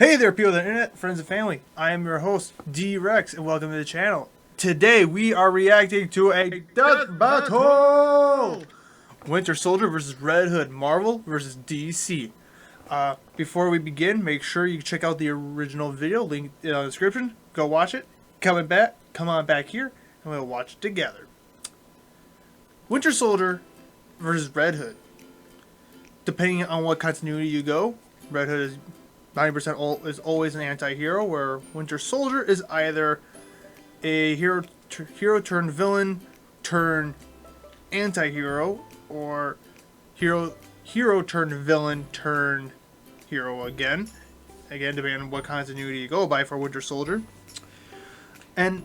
Hey there, people of the internet, friends and family. I am your host, D-Rex, and welcome to the channel. Today, we are reacting to a death battle! Winter Soldier versus Red Hood, Marvel versus DC. Before we begin, make sure you check out the original video, link in the description. Go watch it. Come on back here, and we'll watch it together. Winter Soldier versus Red Hood. Depending on what continuity you go, Red Hood is 90% is always an anti-hero, where Winter Soldier is either a hero turned villain turned anti-hero, or hero turned villain turned hero again depending on what continuity you go by for Winter Soldier. And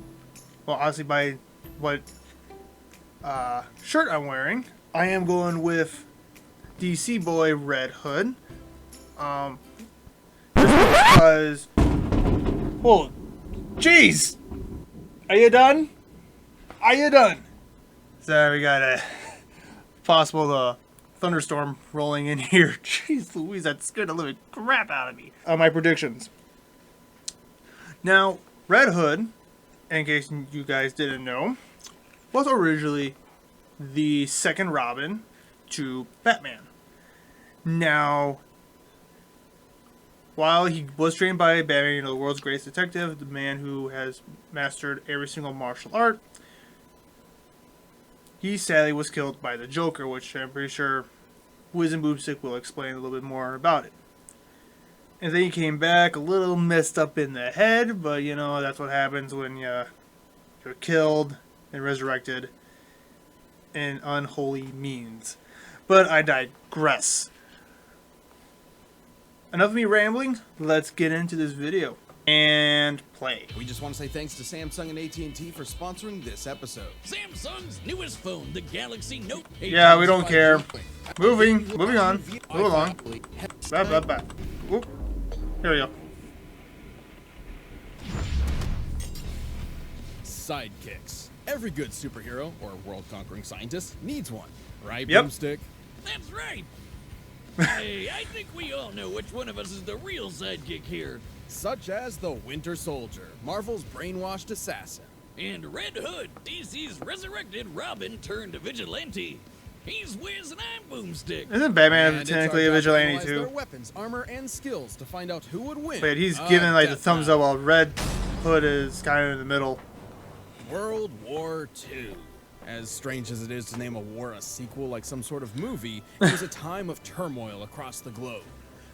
well, obviously by what shirt I'm wearing, I am going with DC boy Red Hood. Because, well, jeez, are you done? Are you done? So we got a possible thunderstorm rolling in here. Jeez Louise, that scared the living crap out of me. My predictions. Now, Red Hood, in case you guys didn't know, was originally the second Robin to Batman. Now, while he was trained by Batman, the world's greatest detective, the man who has mastered every single martial art, he sadly was killed by the Joker, which I'm pretty sure Wiz and Boomstick will explain a little bit more about it. And then he came back a little messed up in the head, but you know, that's what happens when you're killed and resurrected in unholy means. But I digress. Enough of me rambling, let's get into this video and play. We just want to say thanks to Samsung and AT&T for sponsoring this episode. Samsung's newest phone, the Galaxy Note 8. Yeah, we don't care. Moving on. Move along. Blah. Whoop. Here we go. Sidekicks. Every good superhero or world-conquering scientist needs one, right, Yep. Boomstick? That's right. Hey, I think we all know which one of us is the real sidekick here. Such as the Winter Soldier, Marvel's brainwashed assassin. And Red Hood, DC's resurrected Robin turned vigilante. He's Wiz and I'm Boomstick. Isn't Batman And it's technically our a job to vigilante analyze their too? weapons, armor, and skills to find out who would win. Wait, he's giving like the death thumbs battle. up while Red Hood is kind of in the middle. World War II. As strange as it is to name a war a sequel like some sort of movie, it was a time of turmoil across the globe.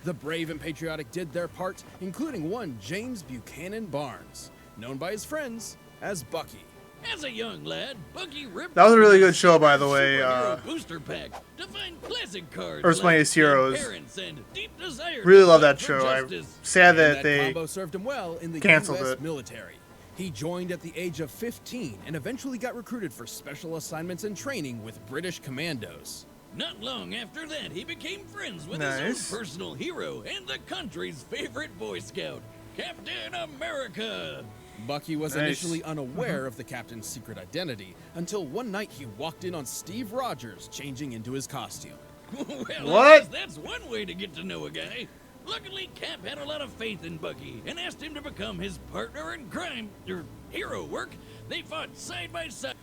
The brave and patriotic did their part, including one James Buchanan Barnes, known by his friends as Bucky. As a young lad, Bucky ripped That was a really open good show, by the his way, superhero booster pack to find classic cards Earth's like Mightiest Heroes. Parents and Deep Desire Really to love fight that for show. I'm justice. sad that That they combo served him well in the canceled US it. military. He joined at the age of 15 and eventually got recruited for special assignments and training with British commandos. Not long after that, he became friends with Nice. his own personal hero and the country's favorite Boy Scout, Captain America. Bucky was Nice. initially unaware of the captain's secret identity until one night he walked in on Steve Rogers changing into his costume. Well, What? I guess that's one way to get to know a guy. Luckily, Cap had a lot of faith in Bucky and asked him to become his partner in crime, or hero work. They fought side by side.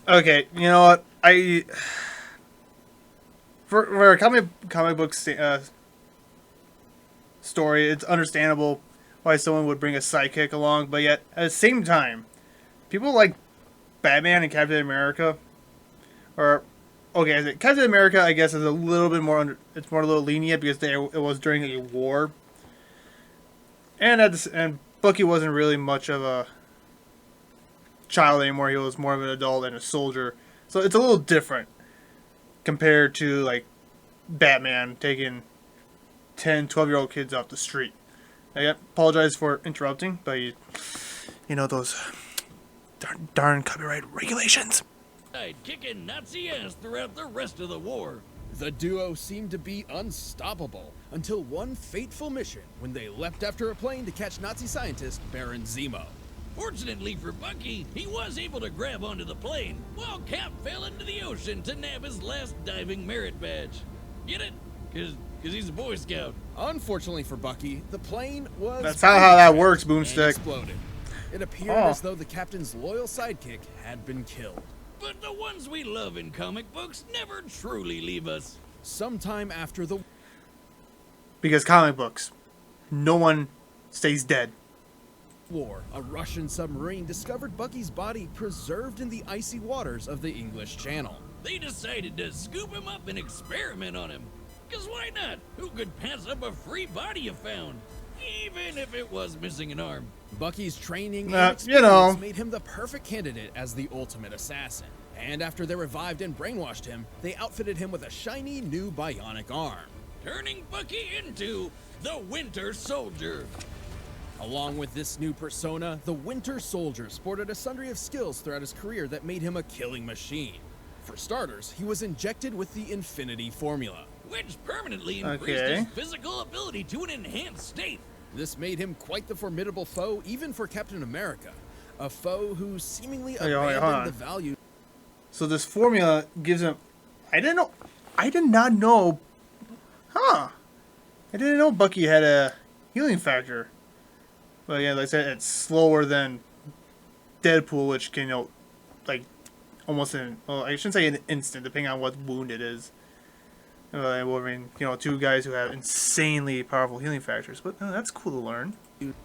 Okay, you know what? For a comic book story, it's understandable why someone would bring a sidekick along, but yet at the same time, people like Batman and Captain America, or okay, Captain America, I guess, is a little bit more it's more a little lenient because it was during a war, and Bucky wasn't really much of a child anymore. He was more of an adult and a soldier, so it's a little different compared to like Batman taking 10, 12-year-old kids off the street. I apologize for interrupting, but you know those darn copyright regulations. Kicking Nazi ass throughout the rest of the war. The duo seemed to be unstoppable until one fateful mission when they leapt after a plane to catch Nazi scientist Baron Zemo. Fortunately for Bucky, he was able to grab onto the plane, while Cap fell into the ocean to nab his last diving merit badge. Get it? Cause because he's a Boy Scout. Unfortunately for Bucky, the plane was... That's not how that works, and Boomstick. exploded. It appeared Oh. as though the captain's loyal sidekick had been killed. But the ones we love in comic books never truly leave us. Sometime after the Because comic books, no one stays dead. war, a Russian submarine discovered Bucky's body preserved in the icy waters of the English Channel. They decided to scoop him up and experiment on him. Because why not? Who could pass up a free body you found? Even if it was missing an arm. Bucky's training You and experience know. made him the perfect candidate as the ultimate assassin. And after they revived and brainwashed him, they outfitted him with a shiny new bionic arm. Turning Bucky into the Winter Soldier. Along with this new persona, the Winter Soldier sported a sundry of skills throughout his career that made him a killing machine. For starters, he was injected with the Infinity Formula. Which permanently increased Okay. his physical ability to an enhanced state. This made him quite the formidable foe even for Captain America, a foe who seemingly Wait, hold abandoned on. the value. So this formula gives him... I didn't know... I did not know... Huh. I didn't know Bucky had a healing factor. But yeah, like I said, it's slower than Deadpool, which can, you know, like, almost in... Well, I shouldn't say an instant, depending on what wound it is. And Wolverine, you know, two guys who have insanely powerful healing factors. But that's cool to learn.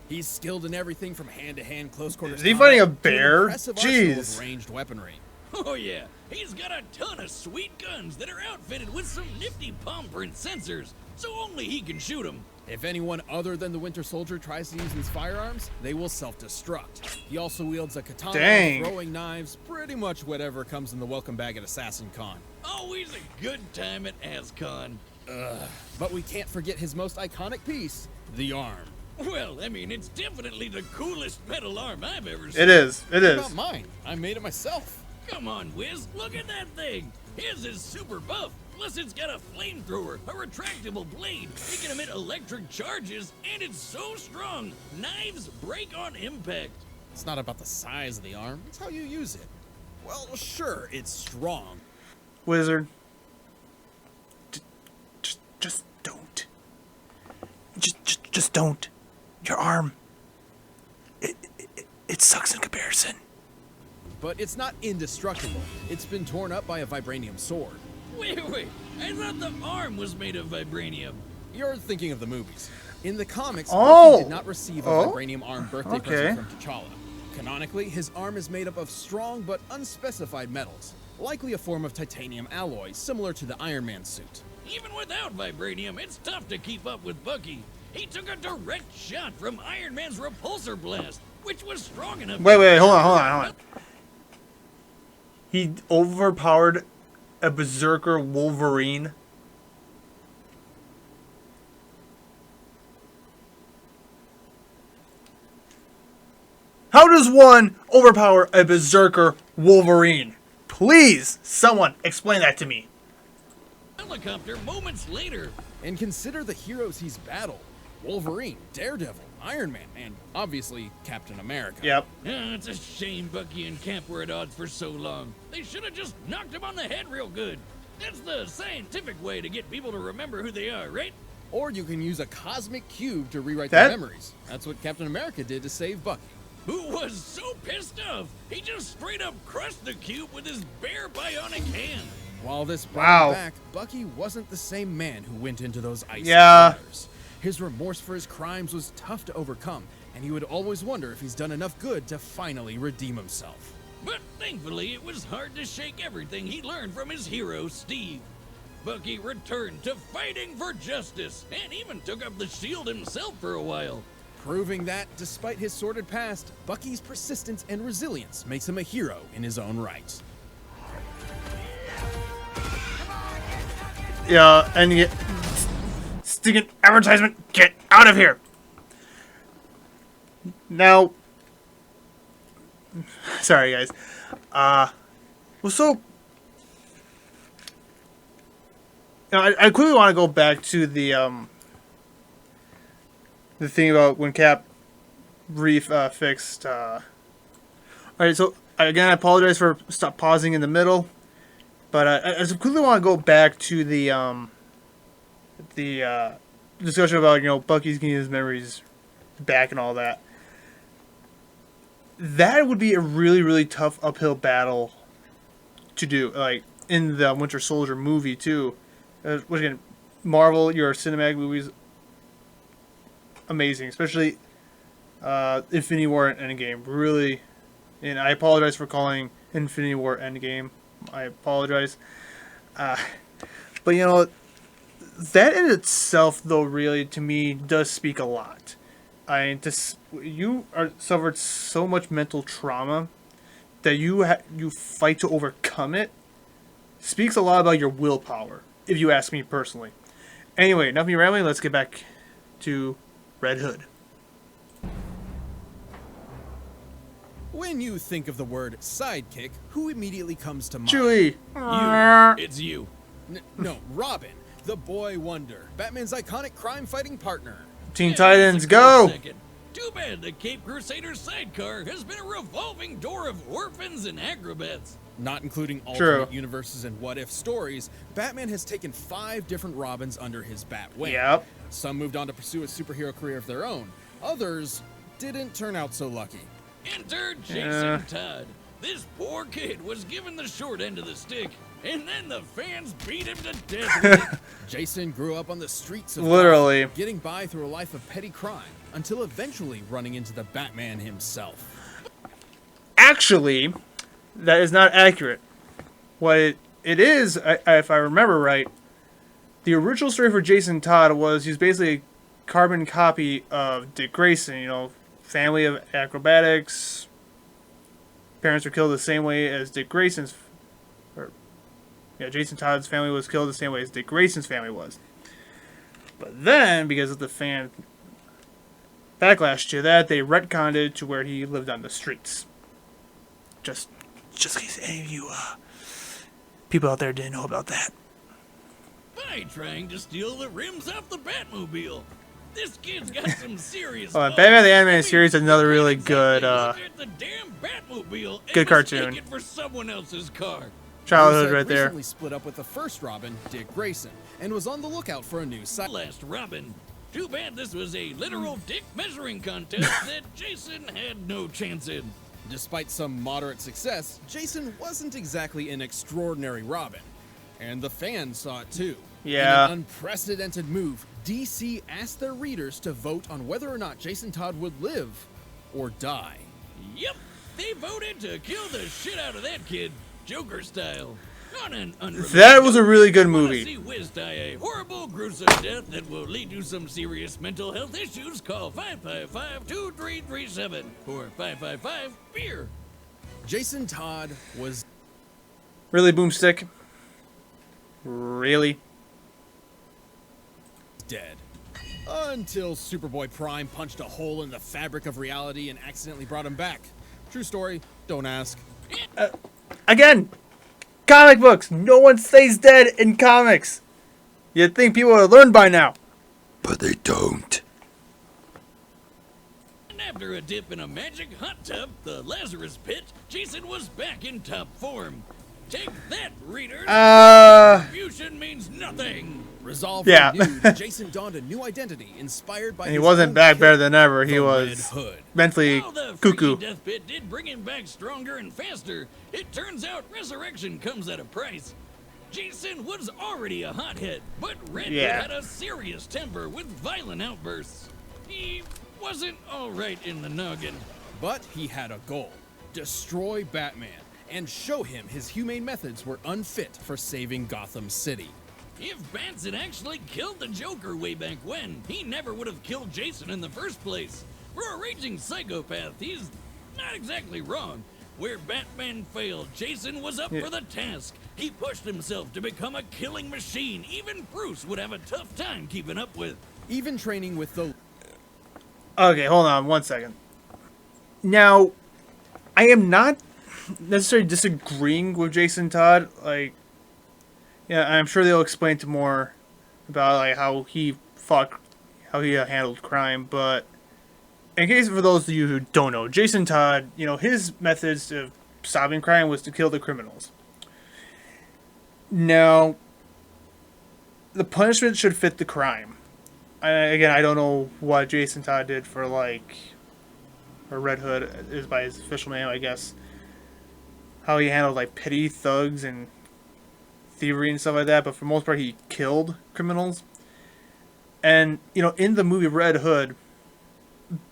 He's skilled in everything from hand-to-hand close quarters. Is he combat fighting a to an bear? impressive arsenal of Jeez. ranged weaponry. Oh yeah, he's got a ton of sweet guns that are outfitted with some nifty palm print sensors, so only he can shoot them. If anyone other than the Winter Soldier tries to use these firearms, they will self-destruct. He also wields a katana, Dang. throwing knives, pretty much whatever comes in the welcome bag at Assassin Con. Always a good time at ASCON. But we can't forget his most iconic piece, the arm. Well, I mean, it's definitely the coolest metal arm I've ever seen. It is. It What is. about mine? I made it myself. Come on, Wiz, look at that thing. His is super buff. Plus, it's got a flamethrower, a retractable blade. It can emit electric charges, and it's so strong, knives break on impact. It's not about the size of the arm, it's how you use it. Well, sure, it's strong. Wizard. Just don't. Just don't. Your arm. It sucks in comparison. But it's not indestructible. It's been torn up by a vibranium sword. Wait, I thought the arm was made of vibranium. You're thinking of the movies. In the comics, Oh! Bucky did not receive a Oh? vibranium arm birthday Okay. present from T'Challa. Canonically, his arm is made up of strong but unspecified metals, likely a form of titanium alloy similar to the Iron Man suit. Even without vibranium, it's tough to keep up with Bucky. He took a direct shot from Iron Man's repulsor blast, which was strong enough. Wait, hold on. He overpowered a berserker Wolverine. How does one overpower a berserker Wolverine? Please, someone explain that to me. Helicopter moments later. And consider the heroes he's battled. Wolverine, Daredevil, Iron Man, and obviously Captain America. Yep. It's a shame Bucky and Cap were at odds for so long. They should have just knocked him on the head real good. That's the scientific way to get people to remember who they are, right? Or you can use a cosmic cube to rewrite That- their memories. That's what Captain America did to save Bucky. Who was so pissed off, he just straight up crushed the cube with his bare bionic hand. While this brought Wow. him back, Bucky wasn't the same man who went into those icy Yeah. waters. His remorse for his crimes was tough to overcome, and he would always wonder if he's done enough good to finally redeem himself. But thankfully, it was hard to shake everything he learned from his hero, Steve. Bucky returned to fighting for justice, and even took up the shield himself for a while. Proving that, despite his sordid past, Bucky's persistence and resilience makes him a hero in his own right. Yeah, and you get stinking advertisement. Get out of here. Now, sorry guys. Well, so I quickly want to go back to the thing about when Cap fixed. All right, so again, I apologize for pausing in the middle. But I just quickly want to go back to the the discussion about Bucky's getting his memories back and all that. That would be a really, really tough uphill battle to do, like in the Winter Soldier movie too. Which again, Marvel, your cinematic movies, amazing, especially Infinity War and Endgame. Really, and I apologize for calling Infinity War Endgame. I apologize. But that in itself, though, really to me does speak a lot. You suffered so much mental trauma that you fight to overcome it. Speaks a lot about your willpower, if you ask me personally. Anyway, enough of me rambling. Let's get back to Red Hood. When you think of the word sidekick, who immediately comes to mind? Chewie. It's you. No, Robin, the boy wonder, Batman's iconic crime-fighting partner. Teen Yeah, Titans, that's a close go! second. Too bad the Cape Crusader sidecar has been a revolving door of orphans and acrobats. Not including True. alternate universes and what-if stories, Batman has taken 5 different Robins under his bat wing. Yep. Some moved on to pursue a superhero career of their own. Others didn't turn out so lucky. Enter Jason Todd. This poor kid was given the short end of the stick, and then the fans beat him to death with it. Jason grew up on the streets of Literally. Gotham, getting by through a life of petty crime, until eventually running into the Batman himself. Actually, that is not accurate. What it is, if I remember right, the original story for Jason Todd was he's basically a carbon copy of Dick Grayson. Family of acrobatics. Parents were killed the same way as Dick Grayson's. Jason Todd's family was killed the same way as Dick Grayson's family was. But then, because of the fan backlash to that, they retconned it to where he lived on the streets. Just in case any of you people out there didn't know about that. By trying to steal the rims off the Batmobile. This kid's got some serious. Batman the Animated Series is another really good Look at the damn Batmobile and good cartoon. mistake it for someone else's car. Childhood Bruce right had there. recently split up with the first Robin, Dick Grayson, and was on the lookout for a new side. Last Robin. Too bad this was a literal dick measuring contest that Jason had no chance in. Despite some moderate success, Jason wasn't exactly an extraordinary Robin. And the fans saw it too. Yeah. In an unprecedented move, DC asked their readers to vote on whether or not Jason Todd would live or die. Yep, they voted to kill the shit out of that kid, Joker style. On an unrelated That was a really good Wanna movie. see Wiz die a horrible, gruesome death that will lead to some serious mental health issues? Call 555-2337 or 555-BEER. Jason Todd was Really, Boomstick? Really? dead. Until Superboy Prime punched a hole in the fabric of reality and accidentally brought him back. True story, don't ask. Again, comic books. No one stays dead in comics. You'd think people would have learned by now. But they don't. And after a dip in a magic hot tub, the Lazarus Pit, Jason was back in top form. Take that, readers! Contribution means nothing! Resolved Yeah. renewed, Jason donned a new identity inspired by And he his wasn't own back killer, better than ever. He the was Red Hood. mentally While the cuckoo. freaky death pit did bring him back stronger and faster, it turns out resurrection comes at a price. Jason was already a hothead, but Red Hood Yeah. had a serious temper with violent outbursts. He wasn't alright in the noggin. But he had a goal: destroy Batman and show him his humane methods were unfit for saving Gotham City. If Bats had actually killed the Joker way back when, he never would have killed Jason in the first place. For a raging psychopath, he's not exactly wrong. Where Batman failed, Jason was up for the task. He pushed himself to become a killing machine even Bruce would have a tough time keeping up with. Even training with the Okay, hold on 1 second. Now, I am not necessarily disagreeing with Jason Todd. I'm sure they'll explain to more about how he fought, how he handled crime. But in case for those of you who don't know, Jason Todd, his methods of stopping crime was to kill the criminals. Now, the punishment should fit the crime. Again, I don't know what Jason Todd did for like, or Red Hood is by his official name, I guess. How he handled like petty thugs and thievery and stuff like that, but for the most part, he killed criminals. And in the movie Red Hood,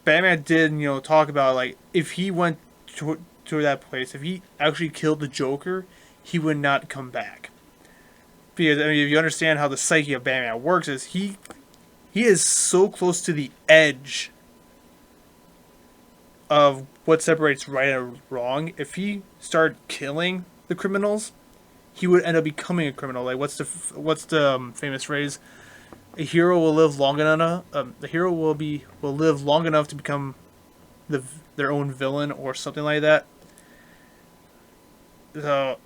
Batman did talk about like if he went to that place, if he actually killed the Joker, he would not come back. Because if you understand how the psyche of Batman works, is he is so close to the edge of what separates right and wrong. If he started killing the criminals, he would end up becoming a criminal. Like what's the famous phrase? A hero will live long enough. The hero will live long enough to become their own villain or something like that. So,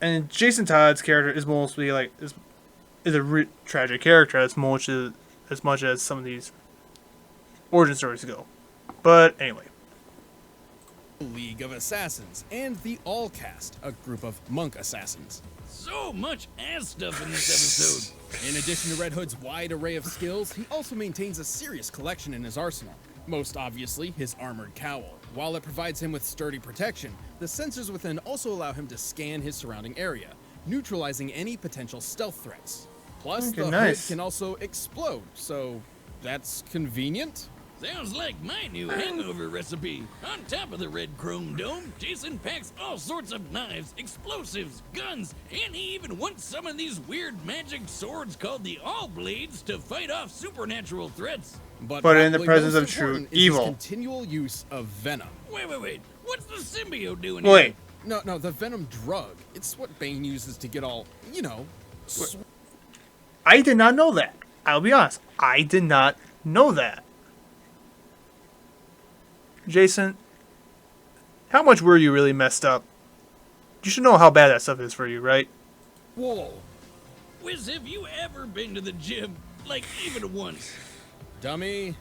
and Jason Todd's character is mostly like is a tragic character as much as some of these origin stories go. But anyway. League of Assassins and the All Cast, a group of monk assassins. So much ass stuff in this episode. In addition to Red Hood's wide array of skills, he also maintains a serious collection in his arsenal. Most obviously, his armored cowl. While it provides him with sturdy protection, the sensors within also allow him to scan his surrounding area, neutralizing any potential stealth threats. Plus, the hood can also explode, so that's convenient. Sounds like my new hangover recipe. On top of the red chrome dome, Jason packs all sorts of knives, explosives, guns, and he even wants some of these weird magic swords called the All Blades to fight off supernatural threats. But in the presence of true evil. Continual use of venom. Wait. What's the symbiote doing Wait. here? No, the venom drug. It's what Bane uses to get all, I did not know that. I'll be honest. I did not know that. Jason, how much were you really messed up? You should know how bad that stuff is for you, right? Whoa. Wiz, have you ever been to the gym? Like, even once? Dummy.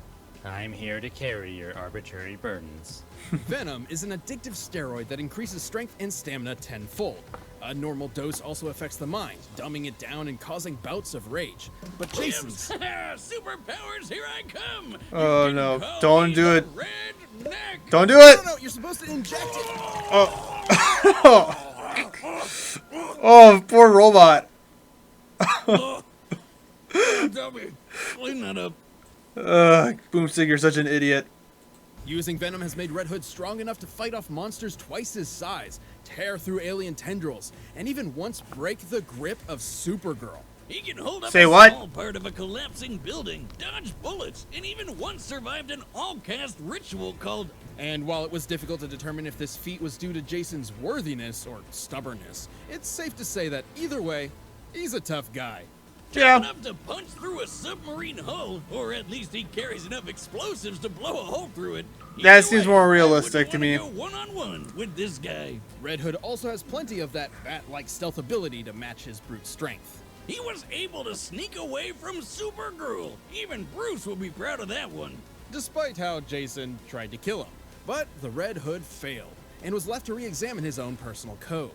I'm here to carry your arbitrary burdens. Venom is an addictive steroid that increases strength and stamina tenfold. A normal dose also affects the mind, dumbing it down and causing bouts of rage. But Jason's... Superpowers, here I come! Oh no, don't do it. Don't do No, it! you're supposed to inject it! Oh, poor robot. Dummy, clean that up. Boomstick, you're such an idiot. Using Venom has made Red Hood strong enough to fight off monsters twice his size, tear through alien tendrils, and even once break the grip of Supergirl. He can hold up Say a what? small part of a collapsing building, dodge bullets, and even once survived an all-cast ritual called... And while it was difficult to determine if this feat was due to Jason's worthiness or stubbornness, it's safe to say that either way, he's a tough guy. Tough enough to punch through a submarine hull, or at least he carries enough explosives to blow a hole through it. That seems more realistic to me. Go one-on-one with this guy. Red Hood also has plenty of that bat-like stealth ability to match his brute strength. He was able to sneak away from Supergirl. Even Bruce will be proud of that one. Despite how Jason tried to kill him. But the Red Hood failed, and was left to re-examine his own personal code.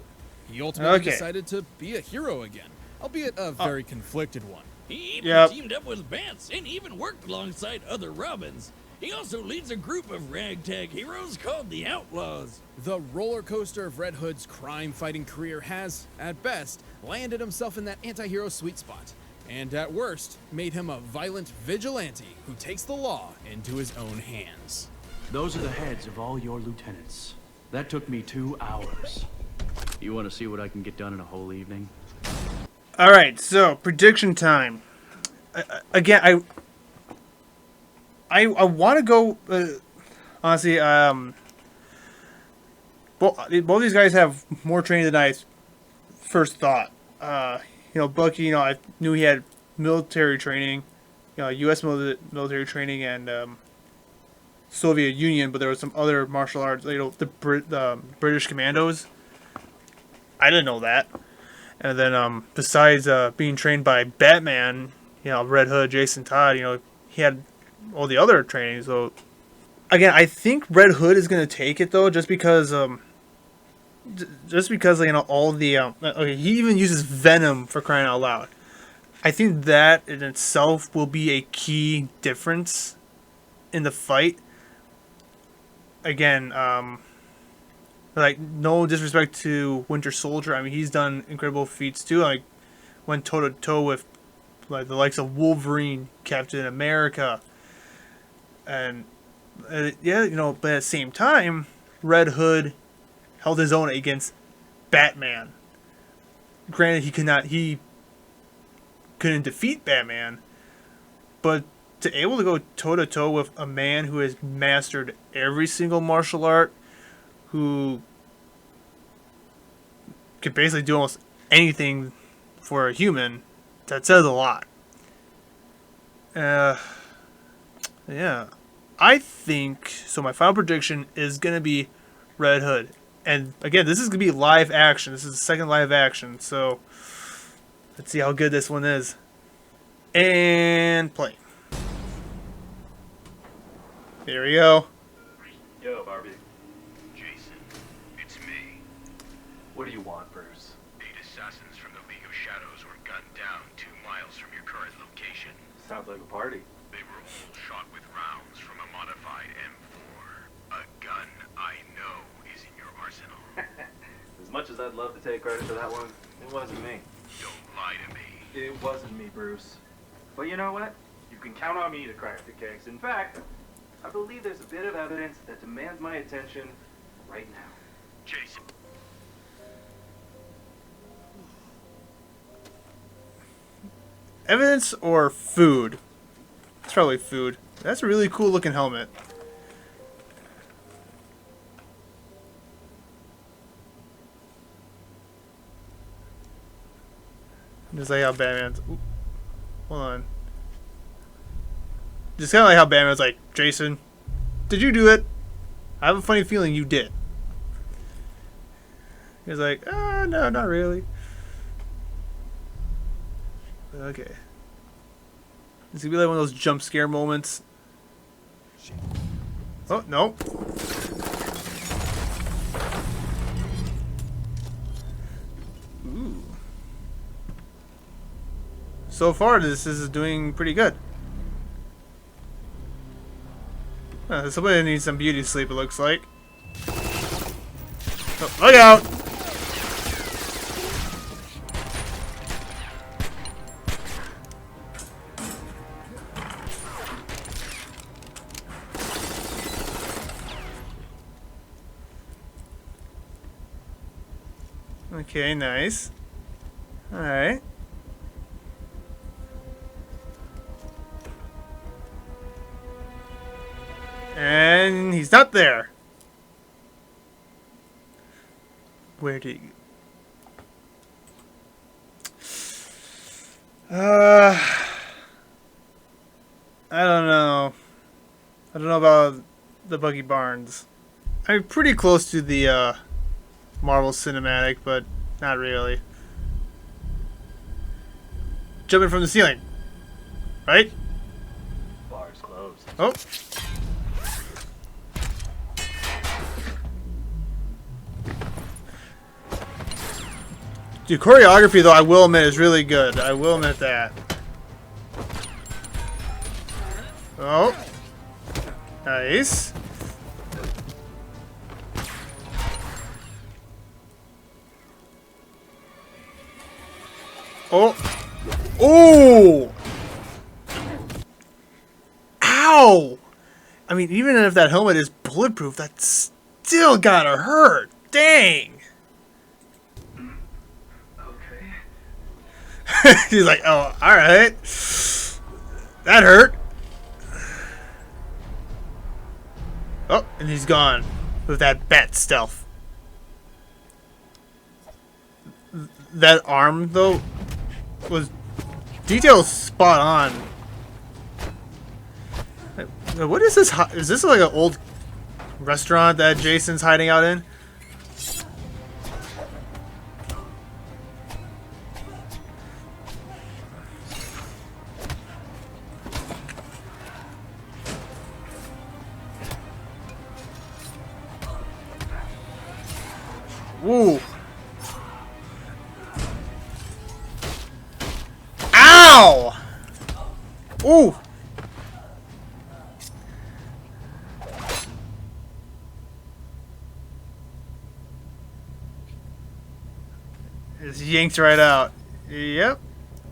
He ultimately decided to be a hero again, albeit a very conflicted one. He even teamed up with Bats and even worked alongside other Robins. He also leads a group of ragtag heroes called the Outlaws. The roller coaster of Red Hood's crime-fighting career has, at best, landed himself in that anti-hero sweet spot, and at worst, made him a violent vigilante who takes the law into his own hands. Those are the heads of all your lieutenants. That took me 2 hours. You want to see what I can get done in a whole evening? All right, so prediction time. Again, I want to go. Honestly, both these guys have more training than I first thought. Bucky, I knew he had military training, U.S. military training, and Soviet Union, but there was some other martial arts. The British Commandos. I didn't know that. And then besides being trained by Batman, Red Hood, Jason Todd, he had all the other training. So again, I think Red Hood is going to take it though, just because all the he even uses venom, for crying out loud. I think that in itself will be a key difference in the fight. Again, like, no disrespect to Winter Soldier. I mean, he's done incredible feats too. Like, went toe to toe with like the likes of Wolverine, Captain America, and yeah, you know. But at the same time, Red Hood held his own against Batman. Granted, he couldn't defeat Batman, but to able to go toe to toe with a man who has mastered every single martial art, who can basically do almost anything for a human, that says a lot. Yeah, I think so. My final prediction is gonna be Red Hood, and again, this is gonna be live action. This is the second live action, so let's see how good this one is. And play. Here we go. Yo, Barbie. Jason, it's me. What do you want, Bruce? 8 assassins from the League of Shadows were gunned down 2 miles from your current location. Sounds like a party. They were all shot with rounds from a modified M4. A gun I know is in your arsenal. As much as I'd love to take credit for that one, it wasn't me. Don't lie to me. It wasn't me, Bruce. But you know what? You can count on me to crack the case. In fact, I believe there's a bit of evidence that demands my attention right now. Jason. Evidence or food? It's probably food. That's a really cool looking helmet. Just like how Batman's... Ooh, hold on. Just kind of like how Batman's like, Jason, did you do it? I have a funny feeling you did. He's like, no, not really. Okay. It's gonna be like one of those jump scare moments. Oh, no. Ooh. So far, this is doing pretty good. Somebody needs some beauty sleep, it looks like. Oh, look out! Okay, nice. Alright. And he's not there. Where did he... I don't know. I don't know about the Buggy Barnes. I'm pretty close to the Marvel Cinematic, but not really. Jumping from the ceiling. Right? Bar's closed. Oh. Dude, choreography, though, I will admit, is really good. I will admit that. Oh. Nice. Oh. Oh! Ow! I mean, even if that helmet is bulletproof, that's still gotta hurt. Dang! He's like, oh, alright. That hurt. Oh, and he's gone with that bat stealth. That arm, though, was detailed spot on. What is this? Is this like an old restaurant that Jason's hiding out in? Ooh. Ow! Just yanks right out. Yep.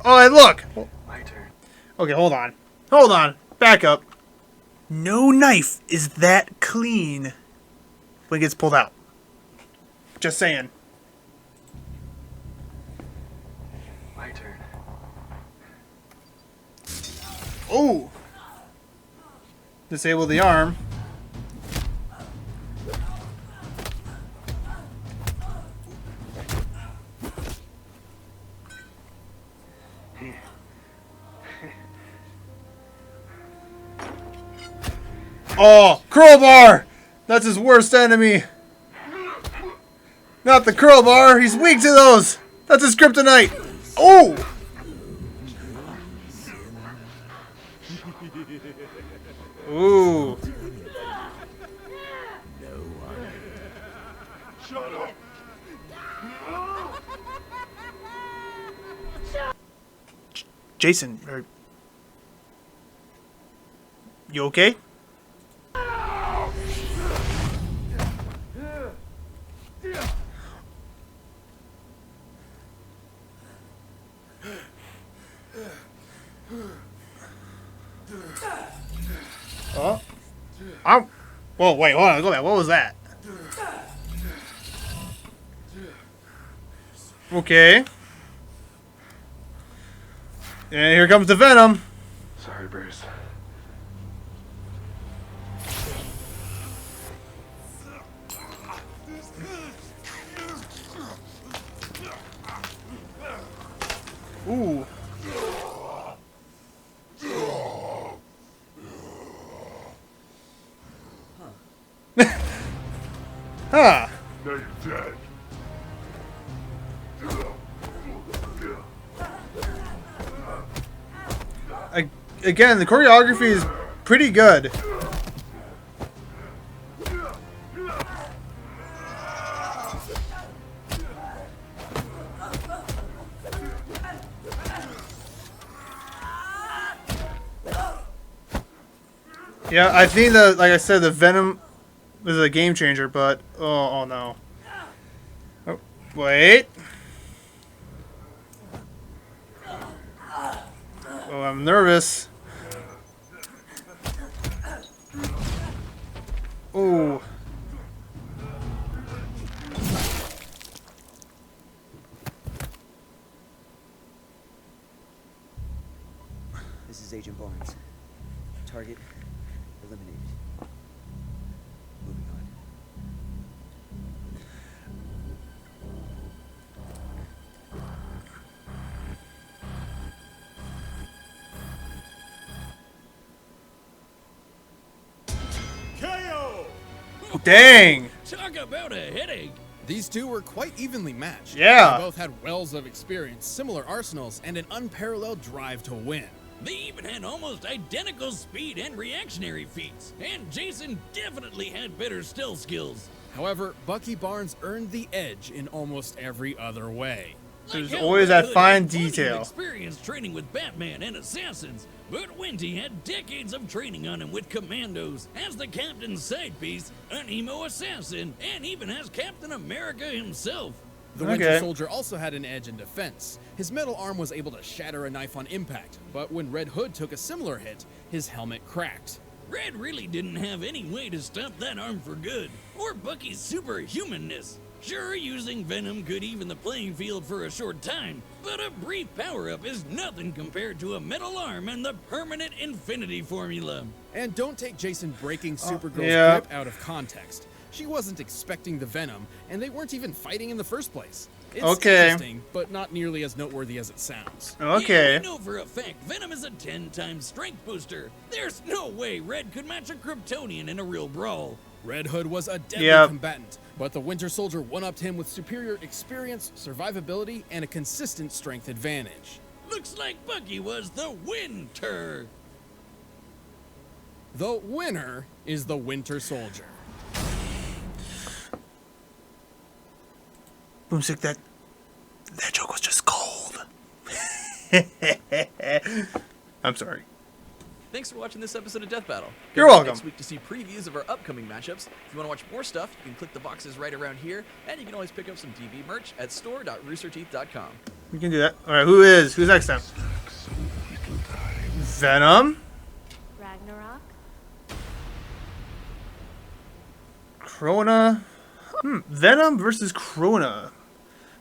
Oh, and look! My turn. Okay, hold on. Hold on. Back up. No knife is that clean when it gets pulled out. Just saying. My turn. Oh! Disable the arm. Oh, crowbar! That's his worst enemy. Not the crowbar. He's weak to those. That's his kryptonite. Oh! Ooh. Jason, you okay? Oh. I'm. Whoa, wait, hold on, go back. What was that? Okay. And here comes the venom. Sorry, Bruce. Ooh. Huh. Now you're dead. Again, the choreography is pretty good. Yeah, I think that, like I said, the Venom is a game changer, but oh no. Oh, wait. Oh, I'm nervous. Oh. This is Agent Barnes. Target eliminated. Moving on. Dang. Talk about a headache. These two were quite evenly matched. Yeah. They both had wells of experience, similar arsenals, and an unparalleled drive to win. They even had almost identical speed and reactionary feats. And Jason definitely had better stealth skills. However, Bucky Barnes earned the edge in almost every other way. There's Like always Red that Hood fine had plenty of detail. experience training with Batman and assassins, but Winty had decades of training on him with commandos, as the captain's side piece, an emo assassin, and even as Captain America himself. The Winter Okay. Soldier also had an edge in defense. His metal arm was able to shatter a knife on impact, but when Red Hood took a similar hit, his helmet cracked. Red really didn't have any way to stop that arm for good, or Bucky's superhumanness. Sure, using Venom could even the playing field for a short time, but a brief power-up is nothing compared to a metal arm and the permanent infinity formula. And don't take Jason breaking Supergirl's yeah. grip out of context. She wasn't expecting the Venom, and they weren't even fighting in the first place. It's Okay. interesting, but not nearly as noteworthy as it sounds. Okay. Yeah, we know for a fact Venom is a 10 times strength booster. There's no way Red could match a Kryptonian in a real brawl. Red Hood was a deadly Yep. combatant, but the Winter Soldier one-upped him with superior experience, survivability, and a consistent strength advantage. Looks like Bucky was the winter. The winner is the Winter Soldier. Boomstick, that joke was just cold. I'm sorry. Thanks for watching this episode of Death Battle. You're Come back welcome. Next week to see previews of our upcoming matchups. If you want to watch more stuff, you can click the boxes right around here, and you can always pick up some DV merch at store.roosterteeth.com. We can do that. All right, who's next time? Venom, Ragnarok. Krona. Venom versus Krona.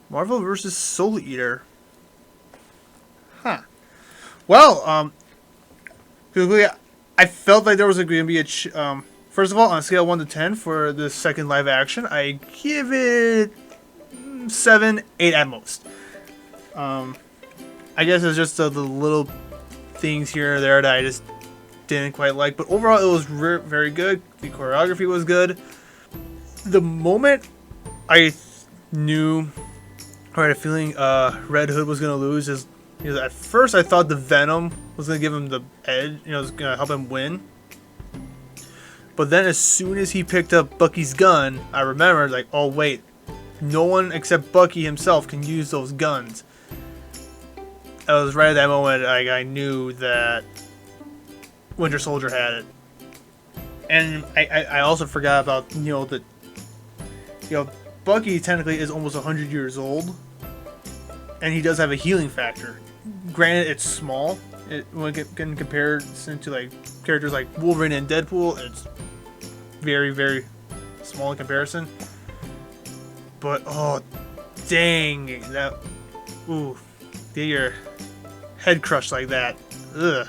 Marvel versus Soul Eater. Huh. Well, quickly, I felt like there was going to be a. First of all, on a scale of 1 to 10 for the second live action, I give it 7, 8 at most. I guess it's just the little things here or there that I just didn't quite like, but overall it was very good. The choreography was good. The moment I knew or had a feeling Red Hood was gonna lose is because at first I thought the Venom was gonna give him the edge, was gonna help him win. But then as soon as he picked up Bucky's gun, I remembered, like, oh wait, no one except Bucky himself can use those guns. It was right at that moment I knew that Winter Soldier had it. And I also forgot about, Bucky technically is almost 100 years old. And he does have a healing factor. Granted, it's small. When in comparison to like characters like Wolverine and Deadpool, it's very, very small in comparison. But, oh, dang. Get your head crushed like that. Ugh.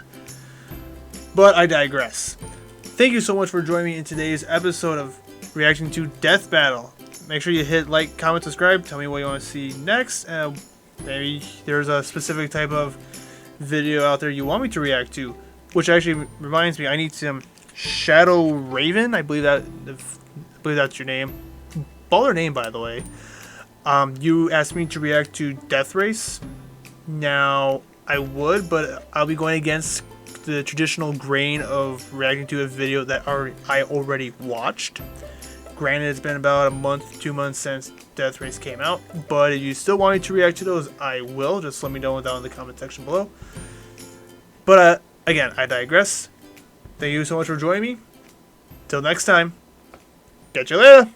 But I digress. Thank you so much for joining me in today's episode of reacting to Death Battle. Make sure you hit like, comment, subscribe. Tell me what you want to see next. Maybe there's a specific type of video out there you want me to react to. Which actually reminds me, I need some Shadow Raven. I believe that's your name. Baller name, by the way. You asked me to react to Death Race. Now, I would, but I'll be going against the traditional grain of reacting to a video that I already watched. Granted, it's been about a month, 2 months since Death Race came out, but if you still want me to react to those, I will. Just let me know down in the comment section below. But again, I digress. Thank you so much for joining me. Till next time, catch you later.